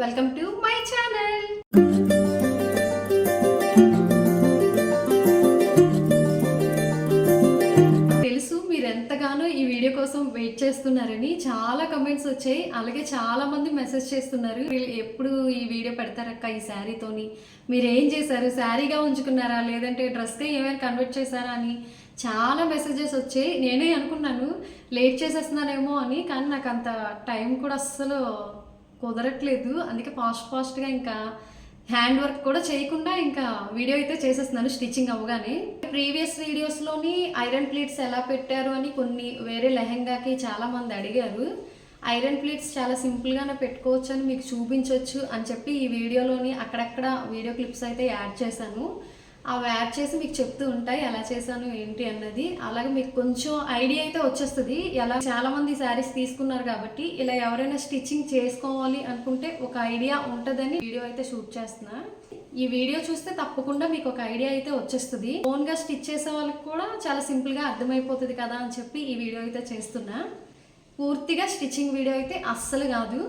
Welcome to my channel. తెలుసు మీరు ఎంతగానో ఈ వీడియో కోసం వెయిట్ చేస్తున్నారని చాలా కమెంట్స్ వచ్చాయి. అలాగే చాలా మంది మెసేజ్ చేస్తున్నారు, ఎప్పుడు ఈ వీడియో పెడతారక్క ఈ శారీతోని, మీరు ఏం చేశారు, శారీగా ఉంచుకున్నారా లేదంటే డ్రెస్గా ఏమైనా కన్వర్ట్ చేశారా అని చాలా మెసేజెస్ వచ్చాయి. నేనే అనుకున్నాను లేట్ చేసేస్తున్నానేమో అని, కానీ నాకు అంత టైం కూడా అస్సలు కుదరట్లేదు. అందుకే ఫాస్ట్గా ఇంకా హ్యాండ్ వర్క్ కూడా చేయకుండా ఇంకా వీడియో అయితే చేసేస్తున్నాను స్టిచ్చింగ్ అవ్వగానే. ప్రీవియస్ వీడియోస్లోని ఐరన్ ప్లీట్స్ ఎలా పెట్టారు అని కొన్ని వేరే లెహెంగాకి చాలామంది అడిగారు. ఐరన్ ప్లీట్స్ చాలా సింపుల్గానే పెట్టుకోవచ్చు అని మీకు చూపించవచ్చు అని చెప్పి ఈ వీడియోలోని అక్కడక్కడ వీడియో క్లిప్స్ అయితే యాడ్ చేశాను. అవి యాడ్ చేసి మీకు చెప్తూ ఉంటాయి ఎలా చేశాను ఏంటి అన్నది. అలాగే మీకు కొంచెం ఐడియా అయితే వచ్చేస్తుంది. ఎలా చాలామంది శారీస్ తీసుకున్నారు కాబట్టి ఇలా ఎవరైనా స్టిచ్చింగ్ చేసుకోవాలి అనుకుంటే ఒక ఐడియా ఉంటుందని వీడియో అయితే షూట్ చేస్తున్నా. ఈ వీడియో చూస్తే తప్పకుండా మీకు ఒక ఐడియా అయితే వచ్చేస్తుంది. ఓన్గా స్టిచ్ చేసే వాళ్ళకి కూడా చాలా సింపుల్గా అర్థమైపోతుంది కదా అని చెప్పి ఈ వీడియో అయితే చేస్తున్నా. పూర్తిగా స్టిచ్చింగ్ వీడియో అయితే అస్సలు కాదు,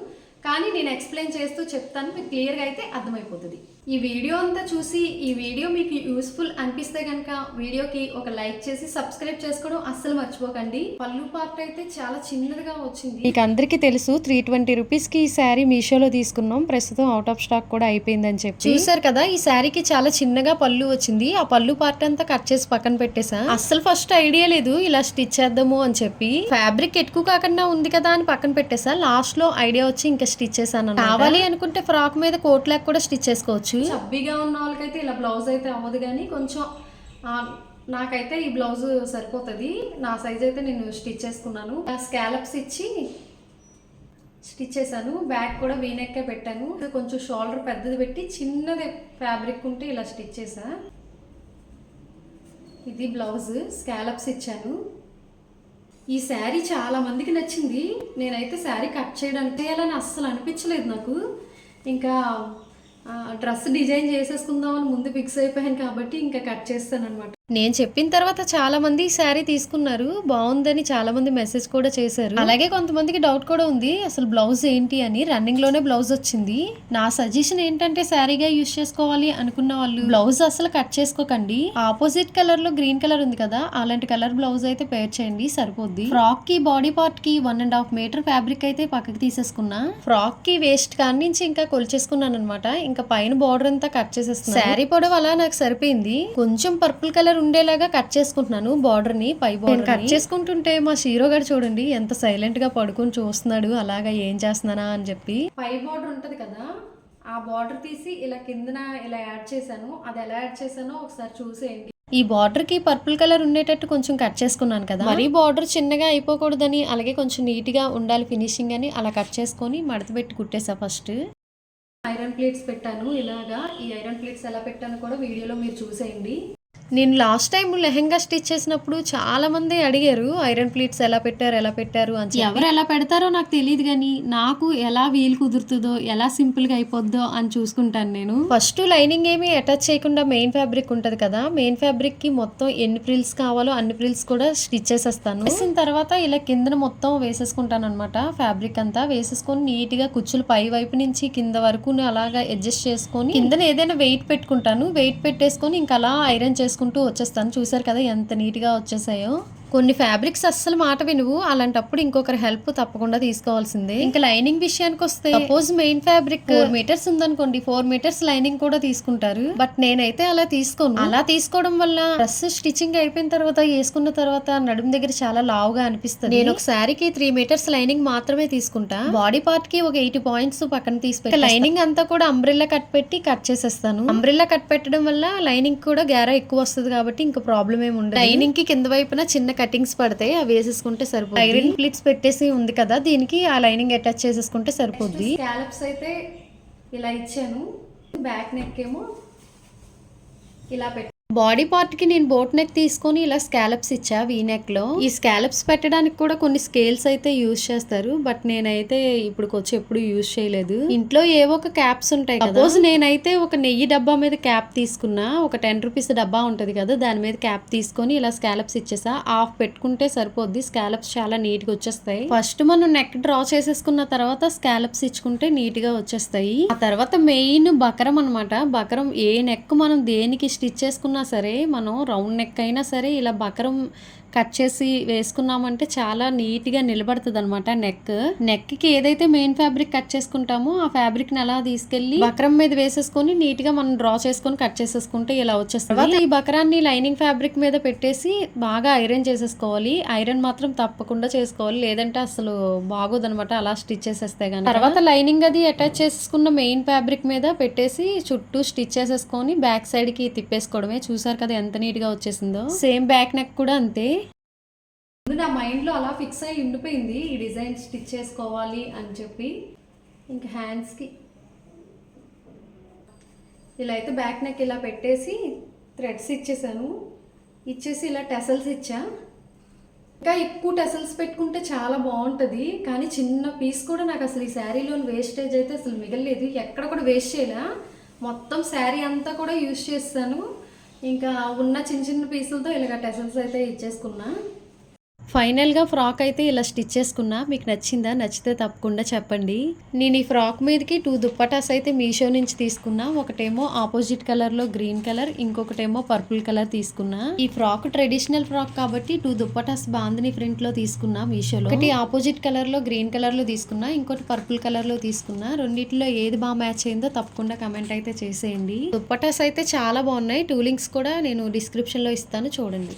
కానీ నేను ఎక్స్ప్లెయిన్ చేస్తూ చెప్తాను, మీకు క్లియర్గా అయితే అర్థమైపోతుంది. ఈ వీడియో అంతా చూసి ఈ వీడియో మీకు యూస్ఫుల్ అనిపిస్తే కనుక వీడియోకి ఒక లైక్ చేసి సబ్స్క్రైబ్ చేసుకోవడం అస్సలు మర్చిపోకండి. పళ్ళు పార్ట్ అయితే చాలా చిన్నదిగా వచ్చింది. మీకు అందరికీ తెలుసు 320 రూపీస్కి ఈ శారీ మీషోలో తీసుకున్నాం. ప్రస్తుతం అవుట్ ఆఫ్ స్టాక్ కూడా అయిపోయిందని చెప్పి చూసారు కదా. ఈ శారీకి చాలా చిన్నగా పళ్ళు వచ్చింది. ఆ పళ్ళు పార్ట్ అంతా కట్ చేసి పక్కన పెట్టేసా. అస్సలు ఫస్ట్ ఐడియా లేదు ఇలా స్టిచ్ చేద్దాము అని చెప్పి. ఫ్యాబ్రిక్ ఎక్కువ కాకుండా ఉంది కదా అని పక్కన పెట్టేసా. లాస్ట్ లో ఐడియా వచ్చి ఇంకా స్టిచ్ చేశాను. కావాలి అనుకుంటే ఫ్రాక్ మీద కోట్ లాక్ కూడా స్టిచ్ చేసుకోవచ్చు. చబ్బీగా ఉన్న వాళ్ళకైతే ఇలా బ్లౌజ్ అయితే అవ్వదు, కానీ కొంచెం నాకైతే ఈ బ్లౌజ్ సరిపోతుంది. నా సైజ్ అయితే నేను స్టిచ్ చేసుకున్నాను. స్కాలప్స్ ఇచ్చి స్టిచ్ చేశాను. బ్యాక్ కూడా వీనెక్కే పెట్టాను. కొంచెం షోల్డర్ పెద్దది పెట్టి చిన్నది ఫ్యాబ్రిక్ ఉంటే ఇలా స్టిచ్ చేసా. ఇది బ్లౌజ్ స్కాలప్స్ ఇచ్చాను. ఈ శారీ చాలా మందికి నచ్చింది. నేనైతే శారీ కట్ చేయడానికి చేయాలని అస్సలు అనిపించలేదు నాకు. ఇంకా డ్రెస్ డిజైన్ చేసేసుకుందామని ముందు ఫిక్స్ అయిపోయాను కాబట్టి ఇంకా కట్ చేస్తాను అనమాట. నేను చెప్పిన తర్వాత చాలా మంది ఈ శారీ తీసుకున్నారు, బాగుందని చాలా మంది మెసేజ్ కూడా చేశారు. అలాగే కొంతమందికి డౌట్ కూడా ఉంది అసలు బ్లౌజ్ ఏంటి అని. రన్నింగ్ లోనే బ్లౌజ్ వచ్చింది. నా సజెషన్ ఏంటంటే శారీగా యూజ్ చేసుకోవాలి అనుకున్న వాళ్ళు బ్లౌజ్ అసలు కట్ చేసుకోకండి. ఆపోజిట్ కలర్ లో గ్రీన్ కలర్ ఉంది కదా, అలాంటి కలర్ బ్లౌజ్ అయితే పేర్ చేయండి, సరిపోద్ది. ఫ్రాక్ కి బాడీ పార్ట్ కి 1.5 మీటర్ ఫ్యాబ్రిక్ అయితే పక్కకి తీసేసుకున్నా. ఫ్రాక్ కి వేస్ట్ కాని నుంచి ఇంకా కొలిచేసుకున్నాను అనమాట. ఇంకా పైన బార్డర్ అంతా కట్ చేసేస్తున్నా. శారీ పొడవు అలా నాకు సరిపోయింది. కొంచెం పర్పుల్ కలర్ ఉండేలాగా కట్ చేసుకుంటున్నాను బార్డర్ ని. పై బార్డర్ కట్ చేసుకుంటుంటే మా హీరో గారు చూడండి ఎంత సైలెంట్ గా పడుకొని చూస్తున్నాడు, అలాగా ఏం చేస్తున్నానా అని చెప్పి. పై బార్డర్ ఉంటది కదా, ఆ బార్డర్ తీసి ఇలా కిందన ఇలా యాడ్ చేశాను. అది ఎలా యాడ్ చేశానో ఒకసారి చూసేయండి. ఈ బార్డర్ కి పర్పుల్ కలర్ ఉండేటట్టు కొంచెం కట్ చేసుకున్నాను కదా, మరీ బార్డర్ చిన్నగా అయిపోకూడదని, అలాగే కొంచెం నీట్ గా ఉండాలి ఫినిషింగ్ అని అలా కట్ చేసుకొని మడత పెట్టి కుట్టేసా. ఫస్ట్ ఐరన్ ప్లేట్స్ పెట్టాను ఇలాగా. ఈ ఐరన్ ప్లేట్స్ ఎలా పెట్టాను కూడా వీడియోలో మీరు చూసేయండి. నేను లాస్ట్ టైం లెహెంగా స్టిచ్ చేసినప్పుడు చాలా మంది అడిగారు ఐరన్ ప్లీట్స్ ఎలా పెట్టారు అని. ఎవరు ఎలా పెడతారో నాకు తెలియదు, కానీ నాకు ఎలా వీలు కుదురుతుందో ఎలా సింపుల్ గా అయిపోద్దో అని చూసుకుంటాను నేను. ఫస్ట్ లైనింగ్ ఏమి అటాచ్ చేయకుండా మెయిన్ ఫ్యాబ్రిక్ ఉంటది కదా, మెయిన్ ఫ్యాబ్రిక్ కి మొత్తం ఎన్ని ప్రిల్స్ కావాలో అన్ని ప్రిల్స్ కూడా స్టిచ్ చేసేస్తాను. వేసిన తర్వాత ఇలా కింద మొత్తం వేసేసుకుంటాను అనమాట. ఫ్యాబ్రిక్ అంతా వేసేసుకొని నీట్ గా కుచ్చులు పై వైపు నుంచి కింద వరకు అలాగా అడ్జస్ట్ చేసుకొని కింద ఏదైనా వెయిట్ పెట్టుకుంటాను. వెయిట్ పెట్టేసుకొని ఇంకా అలా ఐరన్ చేసుకుంటూ వచ్చేస్తాను. చూసారు కదా ఎంత నీట్ గా వచ్చేసాయో. కొన్ని ఫ్యాబ్రిక్స్ అస్సలు మాట వినువు, అలాంటప్పుడు ఇంకొకరి హెల్ప్ తప్పకుండా తీసుకోవాల్సిందే. ఇంకా లైనింగ్ విషయానికి వస్తే సపోజ్ మెయిన్ ఫ్యాబ్రిక్ 4 మీటర్స్ ఉందనుకోండి, 4 మీటర్స్ లైనింగ్ కూడా తీసుకుంటారు. బట్ నేనైతే అలా తీసుకోను. అలా తీసుకోవడం వల్ల డ్రెస్ స్టిచ్చింగ్ అయిపోయిన తర్వాత వేసుకున్న తర్వాత నడుము దగ్గర చాలా లావుగా అనిపిస్తుంది. నేను ఒక శారీకి 3 మీటర్స్ లైనింగ్ మాత్రమే తీసుకుంటా. బాడీ పార్ట్ కి ఒక 80 పాయింట్స్ పక్కన తీసి లైనింగ్ అంతా కూడా అంబ్రెల్లా కట్ పెట్టి కట్ చేసేస్తాను. అంబ్రెల్లా కట్ పెట్టడం వల్ల లైనింగ్ కూడా గ్యారా ఎక్కువ వస్తుంది కాబట్టి ఇంకా ప్రాబ్లం ఏమి ఉండదు. లైనింగ్ కి కింద వైపున చిన్న కటింగ్స్ పడతాయి, అవి వేసేసుకుంటే సరిపోతుంది. ఐరన్ ప్లీట్స్ పెట్టేసి ఉంది కదా, దీనికి ఆ లైనింగ్ అటాచ్ చేసేసుకుంటే సరిపోద్ది. స్కాలప్స్ అయితే ఇలా ఇచ్చాను. బ్యాక్ నెక్ ఏమో ఇలా బాడీ పార్ట్ కి నేను బోట్ నెక్ తీసుకొని ఇలా స్కాలప్స్ ఇచ్చా వీ నెక్ లో. ఈ స్కాలప్స్ పెట్టడానికి కూడా కొన్ని స్కేల్స్ అయితే యూజ్ చేస్తారు, బట్ నేనైతే ఇప్పుడుకొచ్చి ఎప్పుడు యూజ్ చేయలేదు. ఇంట్లో ఏవో ఒక క్యాప్స్ ఉంటాయి కదా, సపోజ్ నేనైతే ఒక నెయ్యి డబ్బా మీద క్యాప్ తీసుకున్నా, ఒక 10 రూపీస్ డబ్బా ఉంటది కదా, దాని మీద క్యాప్ తీసుకొని ఇలా స్కాలప్స్ ఇచ్చేసా. హాఫ్ పెట్టుకుంటే సరిపోద్ది, స్కాలప్స్ చాలా నీట్ గా వచ్చేస్తాయి. ఫస్ట్ మనం నెక్ డ్రా చేసేసుకున్న తర్వాత స్కాలప్స్ ఇచ్చుకుంటే నీట్ గా వచ్చేస్తాయి. ఆ తర్వాత మెయిన్ బకరం అనమాట. బకరం ఏ నెక్ మనం దేనికి స్టిచ్ చేసుకున్నా సరే, మనం రౌండ్ నెక్ అయినా సరే ఇలా బకరం కట్ చేసి వేసుకున్నామంటే చాలా నీట్గా నిలబడుతుంది అనమాట. నెక్కి ఏదైతే మెయిన్ ఫ్యాబ్రిక్ కట్ చేసుకుంటామో ఆ ఫ్యాబ్రిక్ ని అలా తీసుకెళ్లి బకరం మీద వేసేసుకొని నీట్ గా మనం డ్రా చేసుకొని కట్ చేసేసుకుంటే ఇలా వచ్చేస్తుంది. తర్వాత ఈ బకరాన్ని లైనింగ్ ఫ్యాబ్రిక్ మీద పెట్టేసి బాగా ఐరన్ చేసేసుకోవాలి. ఐరన్ మాత్రం తప్పకుండా చేసుకోవాలి, లేదంటే అసలు బాగోదనమాట అలా స్టిచ్ చేసేస్తే గానీ. తర్వాత లైనింగ్ అది అటాచ్ చేసుకున్న మెయిన్ ఫ్యాబ్రిక్ మీద పెట్టేసి చుట్టూ స్టిచ్ చేసేసుకొని బ్యాక్ సైడ్ కి తిప్పేసుకోవడమే. చూసారు కదా ఎంత నీట్ గా వచ్చేసిందో. సేమ్ బ్యాక్ నెక్ కూడా అంతే. నా మైండ్లో అలా ఫిక్స్ అయ్యి ఉండిపోయింది ఈ డిజైన్ స్టిచ్ చేసుకోవాలి అని చెప్పి. ఇంకా హ్యాండ్స్కి ఇలా అయితే బ్యాక్ నెక్ ఇలా పెట్టేసి థ్రెడ్స్ ఇచ్చేసాను. ఇచ్చేసి ఇలా టెసల్స్ ఇచ్చా. ఇంకా ఎక్కువ టెసల్స్ పెట్టుకుంటే చాలా బాగుంటుంది, కానీ చిన్న పీస్ కూడా నాకు అసలు ఈ శారీలోని వేస్టేజ్ అయితే అసలు మిగలలేదు. ఎక్కడ కూడా వేస్ట్ చేయలే, మొత్తం శారీ అంతా కూడా యూజ్ చేస్తాను. ఇంకా ఉన్న చిన్న చిన్న పీసులతో ఇలాగ టెసల్స్ అయితే ఇచ్చేసుకున్నా. ఫైనల్గా ఫ్రాక్ అయితే ఇలా స్టిచ్ చేసుకున్నా. మీకు నచ్చిందా? నచ్చితే తప్పకుండా చెప్పండి. నేను ఈ ఫ్రాక్ మీదకి 2 దుప్పటాస్ అయితే మీషో నుంచి తీసుకున్నా. ఒకటేమో ఆపోజిట్ కలర్లో గ్రీన్ కలర్, ఇంకొకటేమో పర్పుల్ కలర్ తీసుకున్నా. ఈ ఫ్రాక్ ట్రెడిషనల్ ఫ్రాక్ కాబట్టి 2 దుప్పటాస్ బాందిని ప్రింట్లో తీసుకున్నా మీషోలో. ఒకటి ఆపోజిట్ కలర్లో గ్రీన్ కలర్లో తీసుకున్నా, ఇంకోటి పర్పుల్ కలర్లో తీసుకున్నా. రెండిట్లో ఏది బాగా మ్యాచ్ అయిందో తప్పకుండా కమెంట్ అయితే చేసేయండి. దుప్పటాస్ అయితే చాలా బాగున్నాయి. టూలింగ్స్ కూడా నేను డిస్క్రిప్షన్లో ఇస్తాను, చూడండి.